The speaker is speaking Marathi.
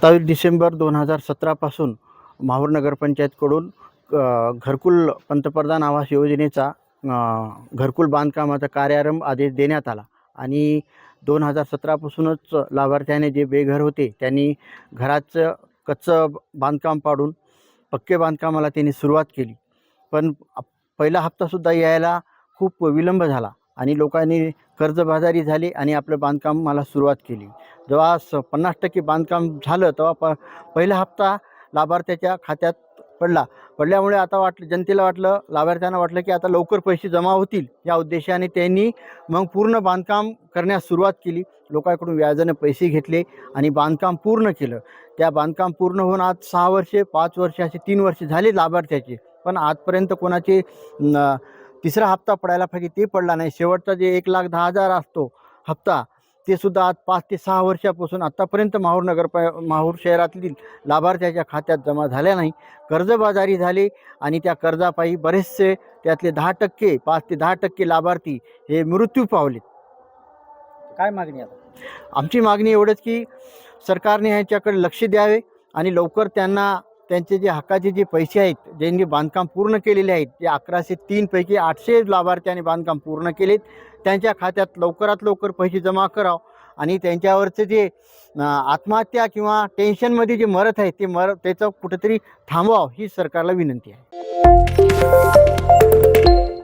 27 डिसेंबर 2017 पासून माहूर नगरपंचायतकडून घरकुल पंतप्रधान आवास योजनेचा घरकुल बांधकामाचा कार्यारंभ आदेश देण्यात आला आणि 2017 पासूनच लाभार्थ्याने जे बेघर होते त्यांनी घराचं कच्चं बांधकाम पाडून पक्के बांधकामाला त्यांनी सुरुवात केली. पण पहिला हप्तासुद्धा यायला खूप विलंब झाला आणि लोकांनी कर्जबाजारी झाली आणि आपलं बांधकामाला सुरुवात केली. जेव्हा 50% बांधकाम झालं तेव्हा पहिला हप्ता लाभार्थ्याच्या खात्यात पडल्यामुळे आता जनतेला वाटलं, लाभार्थ्यांना वाटलं की आता लवकर पैसे जमा होतील या उद्देशाने त्यांनी मग पूर्ण बांधकाम करण्यास सुरुवात केली. लोकांकडून व्याजाने पैसे घेतले आणि बांधकाम पूर्ण केलं. त्या बांधकाम पूर्ण होऊन आज 6 वर्षे 5 वर्षे असे 3 वर्षे झाले लाभार्थ्याचे, पण आजपर्यंत कोणाचे तिसरा हप्ता पडायला पाहिजे ते पडला नाही. शेवटचा जे 1,10,000 असतो हप्ता ते सुद्धा आज 5 ते 6 वर्षापासून आत्तापर्यंत माहूर शहरातील लाभार्थ्याच्या खात्यात जमा झाल्या नाही. कर्जबाजारी झाले आणि त्या कर्जापायी बरेचसे त्यातले 10% 5 ते 10% लाभार्थी हे मृत्यू पावले. काय मागणी आता? आमची मागणी एवढंच की सरकारने ह्याच्याकडे लक्ष द्यावे आणि लवकर त्यांना त्यांचे जे हक्काचे जे पैसे आहेत, ज्यांनी बांधकाम पूर्ण केलेले आहेत, जे 1103 पैकी 800 लाभार्थ्यांनी बांधकाम पूर्ण केलेत, त्यांच्या खात्यात लवकरात लवकर पैसे जमा करावं आणि त्यांच्यावरचे जे आत्महत्या किंवा टेन्शनमध्ये जे मरत आहेत ते त्याचं कुठेतरी थांबवावं ही सरकारला विनंती आहे.